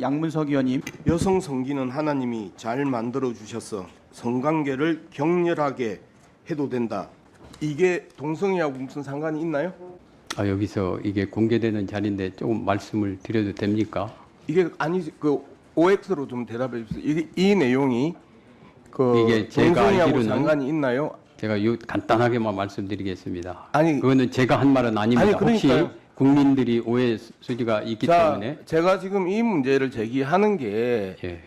양문석 의원님. 여성 성기는 하나님이 잘 만들어 주셔서 성관계를 격렬하게 해도 된다. 이게 동성애하고 무슨 상관이 있나요? 여기서 이게 공개되는 자리인데 조금 말씀을 드려도 됩니까? 이게 아니지. 그 OX로 좀 대답해 주세요. 이 내용이 이게 제가 동성애하고 알기로는 상관이 있나요? 제가 간단하게만 말씀드리겠습니다. 아니, 그거는 제가 한 말은 아닙니다. 아니, 혹시 그러니까요. 국민들이 오해 소지가 있기 때문에 제가 지금 이 문제를 제기하는 게 예.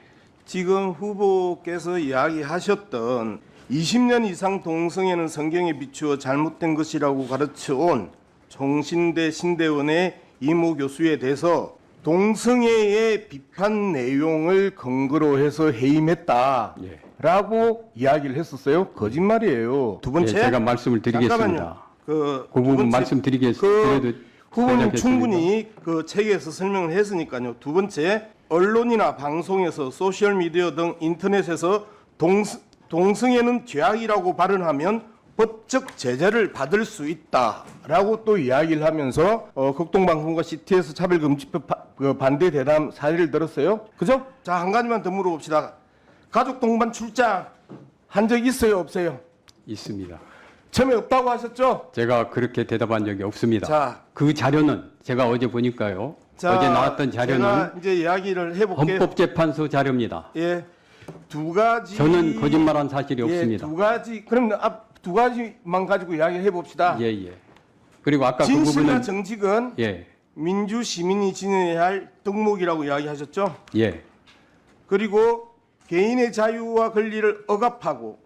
지금 후보께서 이야기하셨던 20년 이상 동성애는 성경에 비추어 잘못된 것이라고 가르쳐온 총신대 신대원의 이모 교수에 대해서 동성애의 비판 내용을 근거로 해서 해임했다라고 이야기를 했었어요. 거짓말이에요. 두 번째, 제가 말씀을 드리겠습니다. 잠깐만요. 그 부분 말씀드리겠습니다. 후보는 충분히 그 책에서 설명을 했으니까요. 두 번째, 언론이나 방송에서 소셜미디어 등 인터넷에서 동성애는 죄악이라고 발언하면 법적 제재를 받을 수 있다라고 또 이야기를 하면서 극동방송과 CTS 차별금지법 반대 대담 사례를 들었어요. 그죠? 자, 한 가지만 더 물어봅시다. 가족 동반 출장 한 적 있어요, 없어요? 있습니다. 처음에 없다고 하셨죠? 제가 그렇게 대답한 적이 없습니다. 자, 그 자료는 제가 어제 보니까요. 어제 나왔던 자료는 제가 이제 이야기를 해볼게요. 헌법재판소 자료입니다. 예, 두 가지. 저는 거짓말한 사실이 예, 없습니다. 두 가지. 그럼 두 가지만 가지고 이야기를 해봅시다. 예. 그리고 아까 그 진실과 부분은 정직은 민주 시민이 지녀야 할 덕목이라고 이야기하셨죠. 예. 그리고 개인의 자유와 권리를 억압하고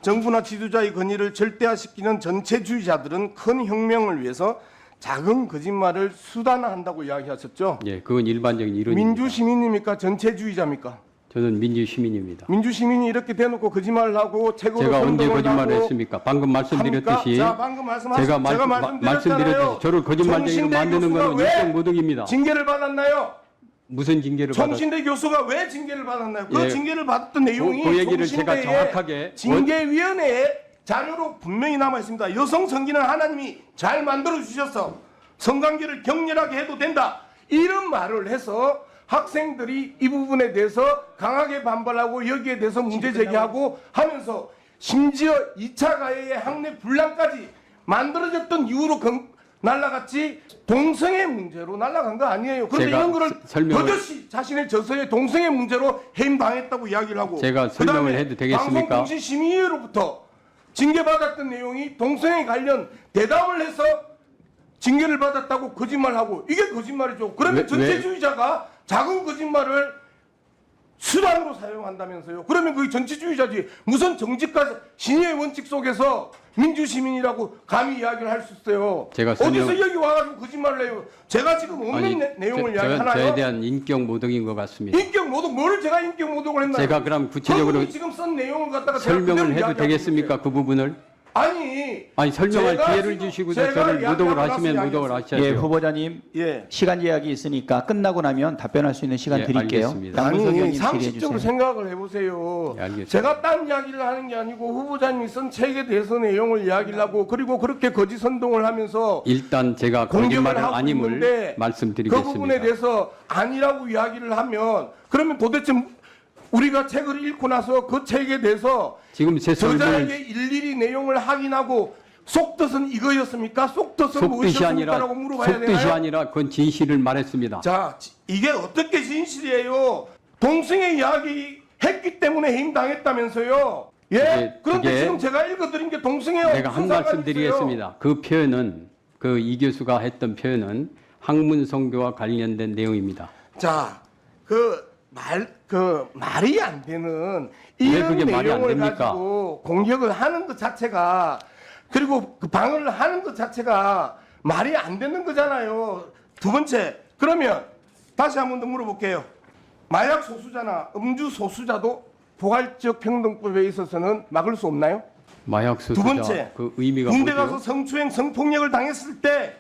정부나 지도자의 권위를 절대화시키는 전체주의자들은 큰 혁명을 위해서 작은 거짓말을 수단화한다고 이야기하셨죠. 예, 그건 일반적인 이론입니다. 민주 시민입니까? 전체주의자입니까? 저는 민주 시민입니다. 민주 시민이 이렇게 대놓고 거짓말을 하고 책으로 제가 언제 선동을 거짓말을 하고 했습니까? 방금 말씀드렸듯이 자, 방금 제가 말씀드렸잖아요. 말씀드렸듯이 저를 거짓말쟁이로 총신대 만드는 교수가 것은 왜 인격 모독입니다. 징계를 받았나요? 무슨 징계를 받았? 총신대 교수가 왜 징계를 받았나요? 그 예. 징계를 받았던 내용이 그 얘기를 제가 총신대의 정확하게 징계위원회에 자료로 분명히 남아 있습니다. 여성 성기는 하나님이 잘 만들어 주셔서 성관계를 격렬하게 해도 된다. 이런 말을 해서 학생들이 이 부분에 대해서 강하게 반발하고 여기에 대해서 문제 제기하고 하면서 심지어 2차 가해의 학내 분란까지 만들어졌던 이유로 날라갔지 동성애 문제로 날라간 거 아니에요. 그런데 이런 거를 버젓이 자신의 저서에 동성애 문제로 해임당했다고 이야기를 하고 제가 설명을 해도 되겠습니까? 방송통신심의위로부터 징계받았던 내용이 동성애 관련 대답을 해서 징계를 받았다고 거짓말하고 이게 거짓말이죠. 그러면 전체주의자가 작은 거짓말을 수단으로 사용한다면서요. 그러면 그게 전체주의자지. 무슨 정직과 신의의 원칙 속에서 민주시민이라고 감히 이야기를 할 수 있어요. 어디서 여기 와가지고 거짓말을 해요. 제가 지금 없는 내용을 이야기하나요? 저에 대한 인격 모독인 것 같습니다. 인격 모독? 뭘 제가 인격 모독을 했나요? 제가 그럼 구체적으로 지금 쓴 내용을 갖다가 설명을 해도 되겠습니까? 그 부분을? 아니 설명할 기회를 주시고 저를 모독을 하시면 모독을 하셔야죠. 예, 후보자님. 시간 제약이 있으니까 끝나고 나면 답변할 수 있는 시간 드릴게요. 알겠습니다. 아니, 상식적으로 생각을 해보세요. 알겠습니다. 제가 딴 이야기를 하는 게 아니고 후보자님이 쓴 책에 대해서 내용을 이야기를 하고 그리고 그렇게 거짓 선동을 하면서 일단 제가 공격을 거짓말을 하고 아님을 있는데 말씀드리겠습니다. 그 부분에 대해서 아니라고 이야기를 하면 그러면 도대체 우리가 책을 읽고 나서 그 책에 대해서 지금 제 저자에게 일일이 내용을 확인하고 속뜻은 이거였습니까? 속뜻은 무엇이었습니까라고 물어봐야 되나요? 속뜻이 아니라 그건 진실을 말했습니다. 자, 이게 어떻게 진실이에요? 동성애 이야기 했기 때문에 해임당했다면서요? 예? 그런데 지금 제가 읽어드린 게 동성애와 내가 한 말씀 드리겠습니다. 그 표현은 그 이 교수가 했던 표현은 학문성교와 관련된 내용입니다. 자, 말이 안 되는 이런 내용을 가지고 공격을 하는 것 자체가 그리고 그 방어를 하는 것 자체가 말이 안 되는 거잖아요. 두 번째, 그러면 다시 한 번 더 물어볼게요. 마약 소수자나 음주 소수자도 포괄적 평등법에 있어서는 막을 수 없나요? 마약 소수자. 두 번째, 그 의미가 군대 뭐죠? 가서 성추행, 성폭력을 당했을 때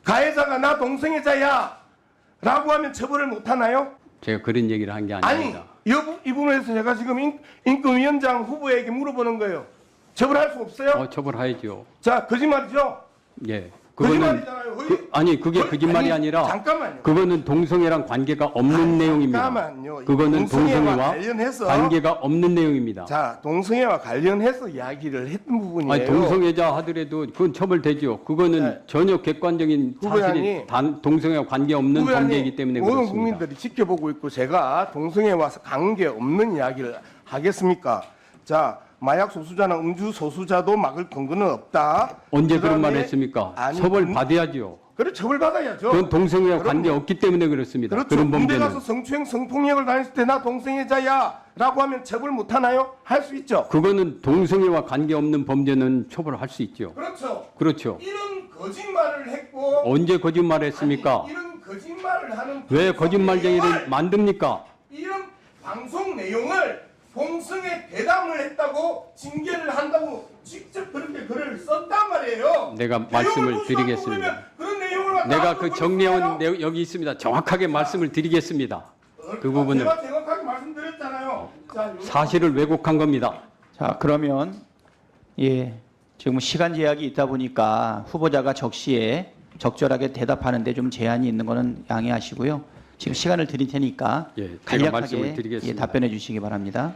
가해자가 나 동성애자야 라고 하면 처벌을 못 하나요? 제가 그런 얘기를 한 게 아닙니다. 아니, 이 부분에서 제가 지금 인권위원장 후보에게 물어보는 거예요. 처벌할 수 없어요? 처벌해야죠. 자, 거짓말이죠? 예. 그거는 거짓말이잖아요. 아니 그게 거짓말이 아니라 잠깐만요. 그거는 동성애랑 관계가 없는 내용입니다. 잠깐만요. 그거는 동성애와 동성애와 관련해서 관계가 없는 내용입니다. 자, 동성애와 관련해서 이야기를 했던 부분이에요. 아니 동성애자 하더라도 그건 처벌되죠. 그거는 네. 전혀 객관적인 사실이 후보자님, 동성애와 관계 없는 후보자님, 범죄이기 때문에 모든 그렇습니다. 국민들이 지켜보고 있고 제가 동성애와 관계 없는 이야기를 하겠습니까? 자, 마약 소수자나 음주 소수자도 막을 근거는 없다. 언제 그런 그다음에 말을 했습니까? 아니, 처벌 받아야죠. 그래 처벌받아야죠. 그건 동성애와 그럼요. 관계 없기 때문에 그렇습니다. 그렇죠. 그런 군대 범죄는 가서 성추행, 성폭력을 당했을 때 나 동성애자야라고 하면 처벌 못 하나요? 할 수 있죠. 그거는 동성애와 관계 없는 범죄는 처벌할 수 있죠. 그렇죠. 그렇죠. 이런 거짓말을 했고 언제 거짓말했습니까? 아니, 이런 거짓말을 하는 왜 방송 거짓말쟁이를 내용을, 만듭니까? 이런 방송 내용을 동성애 대담을 했다고 징계를 한다고 직접 그렇게 글을 썼단 말이에요. 내가 내용을 말씀을 무시하고 드리겠습니다. 그러면 그런 내용을 갖다 내가 앞으로 그 정리해온 써요? 내용 여기 있습니다. 정확하게 말씀을 드리겠습니다. 그 부분을 제가 정확하게 말씀드렸잖아요. 자, 요- 사실을 왜곡한 겁니다. 자, 그러면 예, 지금 시간 제약이 있다 보니까 후보자가 적시에 적절하게 대답하는데 좀 제한이 있는 거는 양해하시고요. 지금 시간을 드릴 테니까 예, 제가 말씀을 간략하게 드리겠습니다. 답변해 주시기 바랍니다.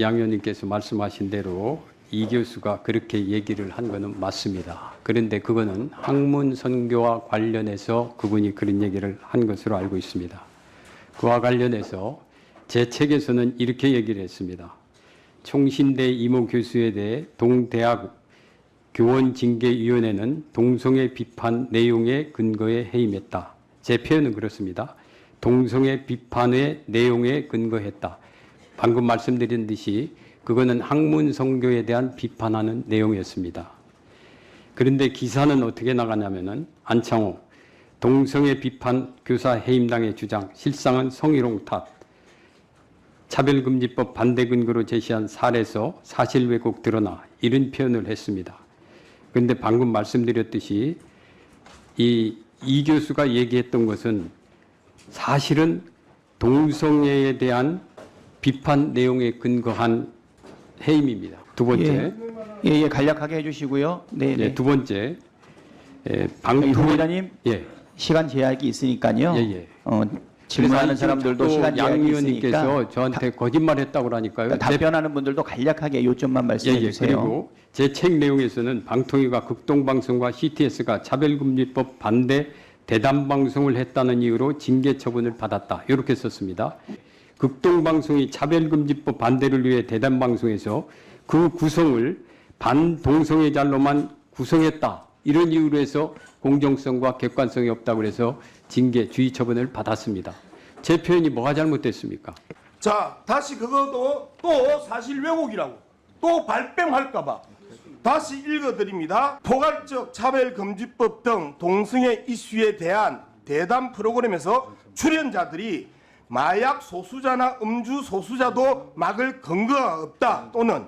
양 의원님께서 말씀하신 대로 이 교수가 그렇게 얘기를 한 거는 맞습니다. 그런데 그거는 학문 선교와 관련해서 그분이 그런 얘기를 한 것으로 알고 있습니다. 그와 관련해서 제 책에서는 이렇게 얘기를 했습니다. 총신대 이모 교수에 대해 동대학 교원징계위원회는 동성애 비판 내용의 근거에 해임했다. 제 표현은 그렇습니다. 동성애 비판의 내용에 근거했다. 방금 말씀드린 듯이 그거는 학문 선교에 대한 비판하는 내용이었습니다. 그런데 기사는 어떻게 나가냐면은 안창호 동성애 비판 교사 해임당의 주장 실상은 성희롱 탓 차별금지법 반대 근거로 제시한 사례에서 사실 왜곡 드러나 이런 표현을 했습니다. 그런데 방금 말씀드렸듯이 이 교수가 얘기했던 것은 사실은 동성애에 대한 비판 내용에 근거한 해임입니다. 두 번째, 예, 간략하게 해주시고요. 네, 네. 두 번째, 저희 방통 후보자님 예, 시간 제약이 있으니까요. 예. 질문하는 사람들도 시간 양 제약이 의원님께서 있으니까 저한테 거짓말했다고 그러니까요. 답변하는 분들도 간략하게 요점만 말씀해 주세요. 그리고 제 책 내용에서는 방통위가 극동방송과 CTS가 차별금지법 반대 대담방송을 했다는 이유로 징계 처분을 받았다. 이렇게 썼습니다. 극동방송이 차별금지법 반대를 위해 대담방송에서 그 구성을 반동성애자로만 구성했다. 이런 이유로 해서 공정성과 객관성이 없다고 해서 징계 주의 처분을 받았습니다. 제 표현이 뭐가 잘못됐습니까? 자, 다시 그것도 또 사실 왜곡이라고 또 발뺌할까봐 다시 읽어드립니다. 포괄적 차별금지법 등 동성애 이슈에 대한 대담 프로그램에서 출연자들이 마약 소수자나 음주 소수자도 막을 근거가 없다 또는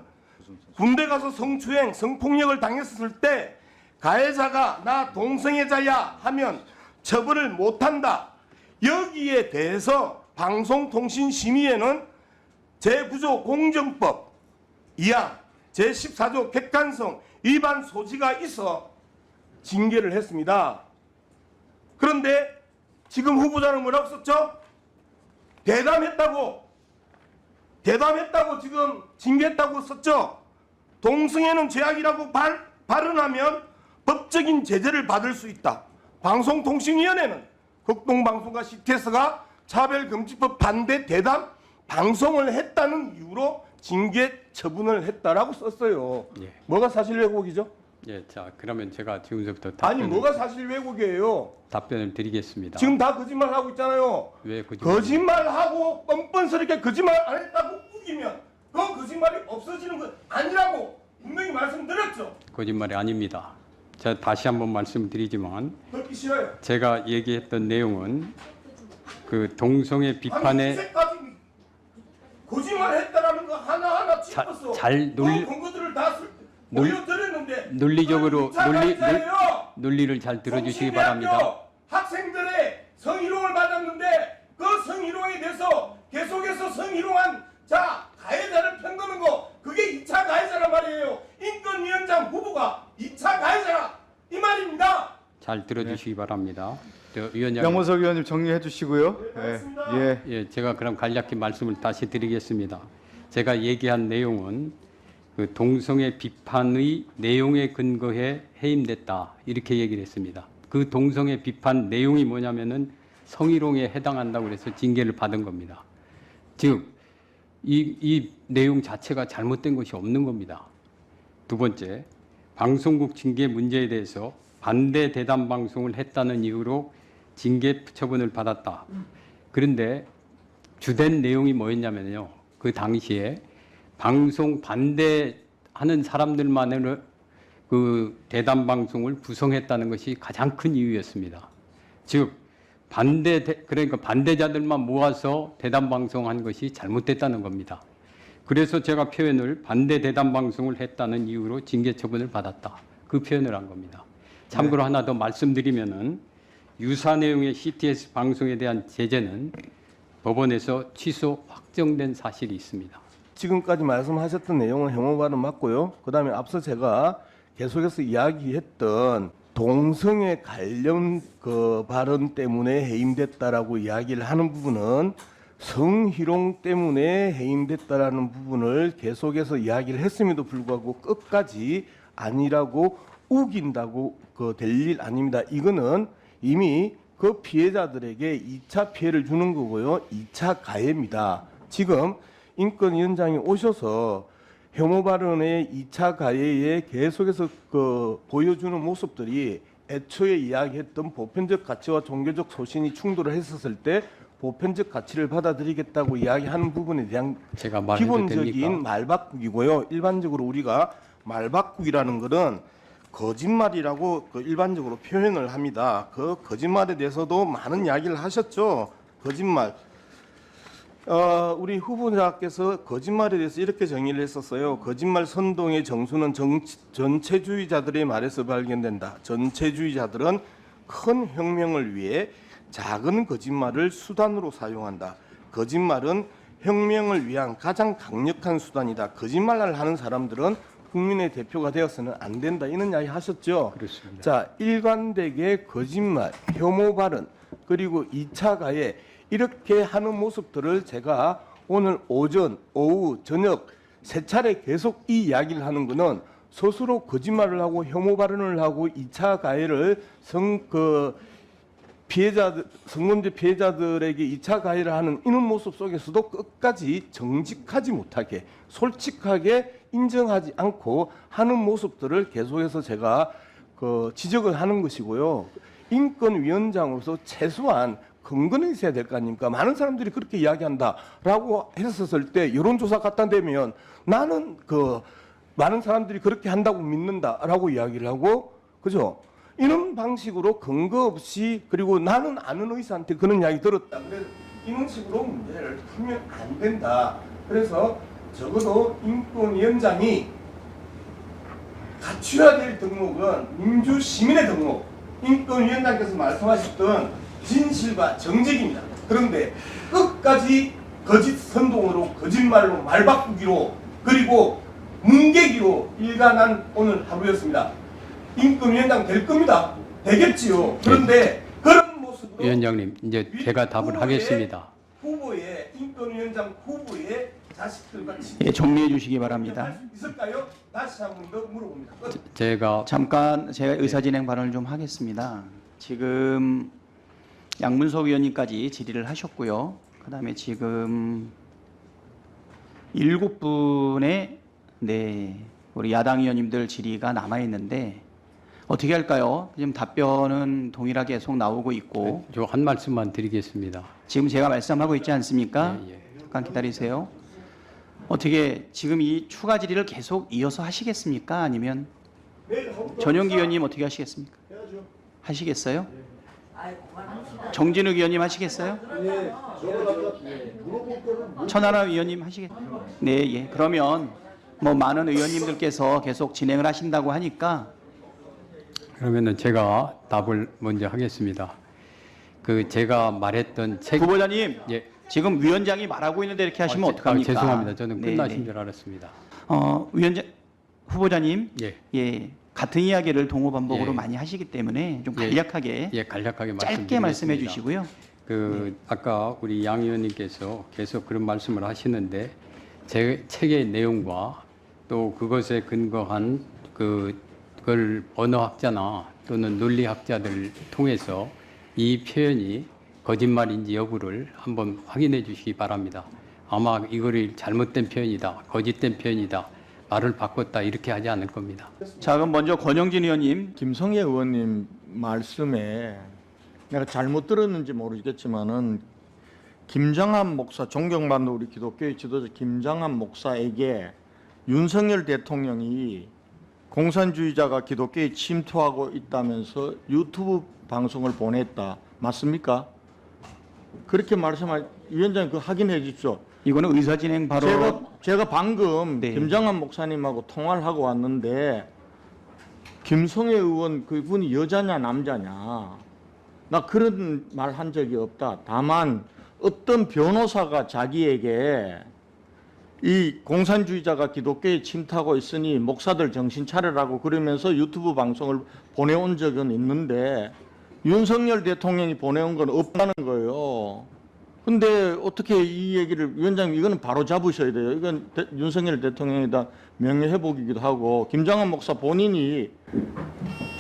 군대 가서 성추행, 성폭력을 당했을 때 가해자가 나 동성애자야 하면 처벌을 못한다. 여기에 대해서 방송통신심의회는 제9조 공정법 2항 제14조 객관성 위반 소지가 있어 징계를 했습니다. 그런데 지금 후보자는 뭐라고 썼죠? 대담했다고 지금 징계했다고 썼죠? 동성애는 죄악이라고 발언하면 법적인 제재를 받을 수 있다. 방송통신위원회는 극동방송과 CTS가 차별금지법 반대 대담 방송을 했다는 이유로 징계 처분을 했다라고 썼어요. 예. 뭐가 사실 왜곡이죠? 예, 자 그러면 제가 지금부터 아니 뭐가 사실 왜곡이에요? 답변을 드리겠습니다. 지금 다 거짓말하고 있잖아요. 왜 거짓말? 거짓말하고 뻔뻔스럽게 거짓말 안 했다고 우기면 그 거짓말이 없어지는 건 아니라고 분명히 말씀드렸죠. 거짓말이 아닙니다. 제가 다시 한번 말씀드리지만 듣기 싫어요. 제가 얘기했던 내용은 그 동성애 비판에 아니, 이제까지 거짓말했다라는 거 하나하나 짚었어. 잘 그 근거들을 다 올려드렸는데 논리적으로 논리 논리를 잘 들어주시기 바랍니다. 학생들의 성희롱을 받았는데 그 성희롱에 대해서 계속해서 성희롱한 자 가해자를 편드는 거 그게 2차 가해자란 말이에요. 인권위원장 후보가 2차 가해자라 이 말입니다. 잘 들어주시기 바랍니다. 저 위원장님, 양문석 의원님 정리해 주시고요. 예. 예, 제가 그럼 간략히 말씀을 다시 드리겠습니다. 제가 얘기한 내용은 그 동성애 비판의 내용에 근거해 해임됐다 이렇게 얘기를 했습니다. 그 동성애 비판 내용이 뭐냐면은 성희롱에 해당한다고 그래서 징계를 받은 겁니다. 즉, 이 내용 자체가 잘못된 것이 없는 겁니다. 두 번째, 방송국 징계 문제에 대해서 반대 대담 방송을 했다는 이유로 징계 처분을 받았다. 그런데 주된 내용이 뭐였냐면요. 그 당시에 방송 반대하는 사람들만을 그 대담 방송을 구성했다는 것이 가장 큰 이유였습니다. 즉 그러니까 반대자들만 모아서 대담 방송한 것이 잘못됐다는 겁니다. 그래서 제가 표현을 반대 대담 방송을 했다는 이유로 징계 처분을 받았다. 그 표현을 한 겁니다. 참고로 하나 더 말씀드리면은 유사 내용의 CTS 방송에 대한 제재는 법원에서 취소 확정된 사실이 있습니다. 지금까지 말씀하셨던 내용은 혐오 발언 맞고요. 그다음에 앞서 제가 계속해서 이야기했던 동성애 관련 그 발언 때문에 해임됐다라고 이야기를 하는 부분은 성희롱 때문에 해임됐다라는 부분을 계속해서 이야기를 했음에도 불구하고 끝까지 아니라고 우긴다고 그 될 일 아닙니다. 이거는 이미 그 피해자들에게 2차 피해를 주는 거고요. 2차 가해입니다. 지금 인권위원장이 오셔서 혐오 발언의 2차 가해에 계속해서 그 보여주는 모습들이 애초에 이야기했던 보편적 가치와 종교적 소신이 충돌을 했었을 때 보편적 가치를 받아들이겠다고 이야기하는 부분에 대한 제가 말해도 기본적인 됩니까? 말바꾸기고요. 일반적으로 우리가 말바꾸기라는 것은 거짓말이라고 그 일반적으로 표현을 합니다. 그 거짓말에 대해서도 많은 이야기를 하셨죠. 거짓말. 우리 후보자께서 거짓말에 대해서 이렇게 정의를 했었어요. 거짓말 선동의 정수는 전체주의자들의 말에서 발견된다. 전체주의자들은 큰 혁명을 위해 작은 거짓말을 수단으로 사용한다. 거짓말은 혁명을 위한 가장 강력한 수단이다. 거짓말을 하는 사람들은 국민의 대표가 되어서는 안 된다. 이런 이야기 하셨죠. 그렇습니다. 자, 일관되게 거짓말, 혐오 발언, 그리고 2차 가해 이렇게 하는 모습들을 제가 오늘 오전, 오후, 저녁 세 차례 계속 이 이야기를 하는 것은 스스로 거짓말을 하고 혐오 발언을 하고 2차 가해를 성범죄 피해자들에게 2차 가해를 하는 이런 모습 속에서도 끝까지 정직하지 못하게 솔직하게 인정하지 않고 하는 모습들을 계속해서 제가 지적을 하는 것이고요. 인권위원장으로서 최소한 근거는 있어야 될 거 아닙니까? 많은 사람들이 그렇게 이야기한다라고 했었을 때 여론조사 갖다 대면 나는 많은 사람들이 그렇게 한다고 믿는다라고 이야기를 하고 그죠? 이런 방식으로 근거 없이 그리고 나는 아는 의사한테 그런 이야기 들었다. 그래서 이런 식으로 문제를 풀면 안 된다. 그래서 적어도 인권위원장이 갖춰야 될 덕목은 민주시민의 덕목. 인권위원장께서 말씀하셨던 진실과 정직입니다. 그런데 끝까지 거짓 선동으로 거짓말로 말바꾸기로 그리고 뭉개기로 일관한 오늘 하루였습니다. 인권위원장 될 겁니다. 되겠지요. 그런데 그런 모습으로 위원장님, 이제 제가 답을 하겠습니다. 후보의 인권위원장 후보의 자식들과 예, 정리해 주시기 바랍니다. 할수 있을까요? 다시 한 번 더 물어봅니다. 제가 잠깐 제가 의사진행 발언을 좀 하겠습니다. 지금 양문석 의원님까지 질의를 하셨고요. 그다음에 지금 7분의 우리 야당 의원님들 질의가 남아 있는데 어떻게 할까요? 지금 답변은 동일하게 계속 나오고 있고 저 한 말씀만 드리겠습니다. 지금 제가 말씀하고 있지 않습니까? 예, 예. 잠깐 기다리세요. 어떻게 지금 이 추가 질의를 계속 이어서 하시겠습니까? 아니면 전용기 의원님 어떻게 하시겠습니까? 하시겠어요? 정진욱 의원님 하시겠어요? 천하람 의원님 하시겠어요? 네, 예. 그러면 뭐 많은 의원님들께서 계속 진행을 하신다고 하니까 그러면은 제가 답을 먼저 하겠습니다. 그 제가 말했던 책 후보자님 예. 지금 위원장이 말하고 있는데 이렇게 하시면 어떡합니까? 죄송합니다. 저는 네, 끝나신 네. 줄 알았습니다. 위원장 후보자님 예. 예 같은 이야기를 동호 반복으로 예. 많이 하시기 때문에 좀 예. 간략하게 예, 간략하게 짧게 말씀해 말씀드리겠습니다. 주시고요. 아까 우리 양 의원님께서 계속 그런 말씀을 하시는데 제 책의 내용과 또 그것에 근거한 그걸 언어학자나 또는 논리학자들 통해서 이 표현이 거짓말인지 여부를 한번 확인해 주시기 바랍니다. 아마 이거를 잘못된 표현이다, 거짓된 표현이다, 말을 바꿨다 이렇게 하지 않을 겁니다. 자, 그럼 먼저 권영진 의원님. 김성애 의원님 말씀에 내가 잘못 들었는지 모르겠지만은 김장한 목사, 존경받는 우리 기독교의 지도자 김장한 목사에게 윤석열 대통령이 공산주의자가 기독교에 침투하고 있다면서 유튜브 방송을 보냈다. 맞습니까? 그렇게 말씀할 위원장님 그 확인해 주십시오. 이거는 의사진행 바로 제가 방금 네. 김장한 목사님하고 통화를 하고 왔는데 김성애 의원 그분이 여자냐 남자냐 나 그런 말 한 적이 없다. 다만 어떤 변호사가 자기에게 이 공산주의자가 기독교에 침투하고 있으니 목사들 정신 차리라고 그러면서 유튜브 방송을 보내온 적은 있는데 윤석열 대통령이 보내온 건 없다는 거예요. 근데 어떻게 이 얘기를 위원장님 이거는 바로 잡으셔야 돼요. 이건 윤석열 대통령에다 명예회복이기도 하고 김장한 목사 본인이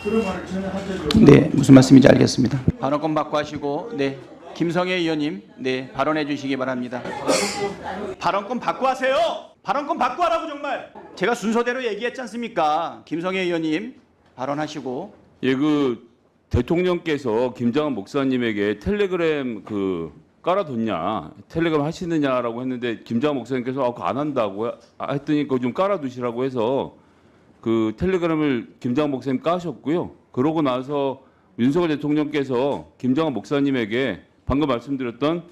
그런 말을 전혀 한 적이 없다. 네, 무슨 말씀인지 알겠습니다. 발언권 받고 하시고, 네, 김성애 의원님, 네, 발언해 주시기 바랍니다. 발언권 받고 하세요. 발언권 받고 하라고 정말. 제가 순서대로 얘기했지 않습니까? 김성애 의원님 발언하시고. 예, 대통령께서 김장한 목사님에게 텔레그램 깔아뒀냐, 텔레그램 하시느냐라고 했는데 김장한 목사님께서 그거 안 한다고 했더니 그거 좀 깔아두시라고 해서 그 텔레그램을 김장한 목사님 까셨고요. 그러고 나서 윤석열 대통령께서 김장한 목사님에게 방금 말씀드렸던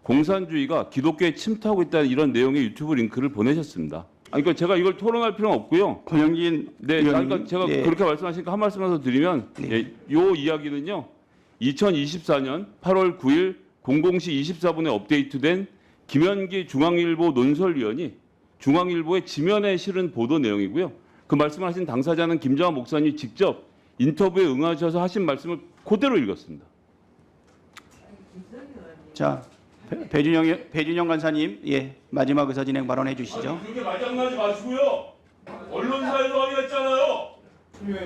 공산주의가 기독교에 침투하고 있다는 이런 내용의 유튜브 링크를 보내셨습니다. 그러니까 제가 이걸 토론할 필요는 없고요. 권영진 네, 의원님. 그러니까 제가 네. 그렇게 말씀하시니까 한 말씀만 더 드리면 예, 요 이야기는요. 2024년 8월 9일 00시 24분에 업데이트된 김현기 중앙일보 논설위원이 중앙일보의 지면에 실은 보도 내용이고요. 그 말씀하신 당사자는 김장한 목사님이 직접 인터뷰에 응하셔서 하신 말씀을 그대로 읽었습니다. 자, 배준영 간사님, 예, 마지막 의사진행 발언해 주시죠. 그렇게 말장난하지 마시고요. 언론사에서 확인했잖아요.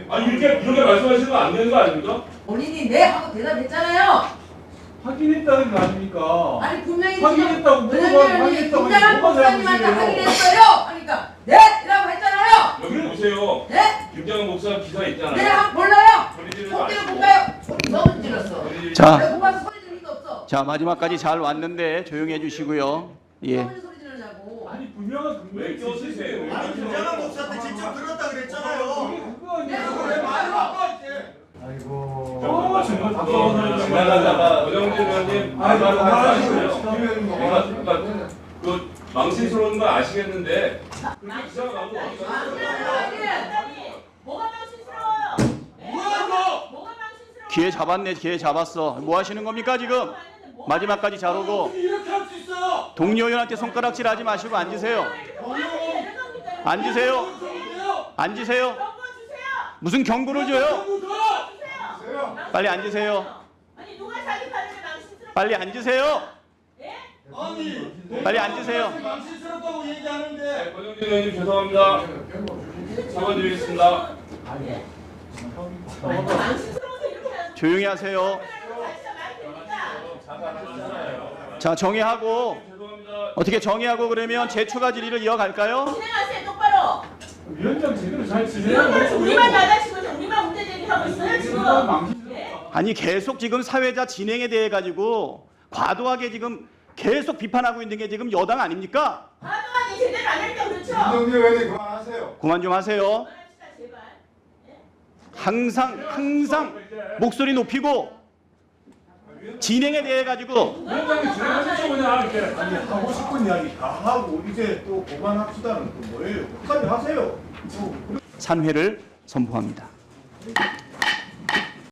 아니 이렇게 말씀하시는 거 안 되는 거 아닙니까? 본인이 네 하고 대답했잖아요. 확인했다는 거 아닙니까? 아니 분명히 확인했다고 김장한 뭐가 목사님한테 잘못이에요? 확인했어요. 그러니까 네 이라고 했잖아요. 여기 보세요. 네? 김장한 목사 기사 있잖아요. 네 한번 볼래요? 소리 지르지 손대고 마시고. 볼까요? 너무 찔렀어. 소리 지르지 자, 내가 고가서 소리 지르는 게 없어. 자, 마지막까지 잘 왔는데 조용해 주시고요. 예. 무슨 소리 지르냐고. 아니 분명한 근거에 껴주세요. 아니 김장한 목사한테 직접 들었다 그랬잖아요. 정말 답답하다. 권영진 의원님 그 망신스러운 거 아시겠는데 그렇게 기사가 나오고 뭐가 망신스러워요? 뭐가 망신스러워요? 기회 잡았네, 기회 잡았어. 뭐 하시는 겁니까 지금? 마지막까지 잘 오고. 이렇게 할 수 있어요. 동료 의원한테 손가락질 하지 마시고 앉으세요. 앉으세요. 앉으세요. 무슨 경고를 줘요? 빨리 앉으세요. 아니 누가 자기 발음에 망신스러워? 빨리 앉으세요. 아니, 빨리 앉으세요. 망신스럽다고 얘기하는데. 권영진 의원님 죄송합니다. 사과드리겠습니다. 망신스러워서 이렇게 하는 조용히 하세요. 거야. 진짜 말 됩니까? 자, 정의하고 죄송합니다. 어떻게 정의하고 그러면 제 추가 질의를 이어갈까요? 진행하세요 똑바로. 위원장 제대로 잘 위원장 우리만 나가시고 우리만 문제 제기하고 있어요 지금. 네? 아니 계속 지금 사회자 진행에 대해 가지고 과도하게 지금 계속 비판하고 있는 게 지금 여당 아닙니까? 과도하게 제대로 안 할 때 그렇죠. 김동규 의원님 그만하세요. 그만 좀 하세요. 그만합시다 제발. 항상 목소리 높이고 진행에 대해 가지고 위원장님 진행하시죠 그냥 이렇게. 아니 하고 싶은 이야기 다 하고 이제 또 그만합시다는 또 뭐예요? 끝까지 하세요. 산회를 선포합니다.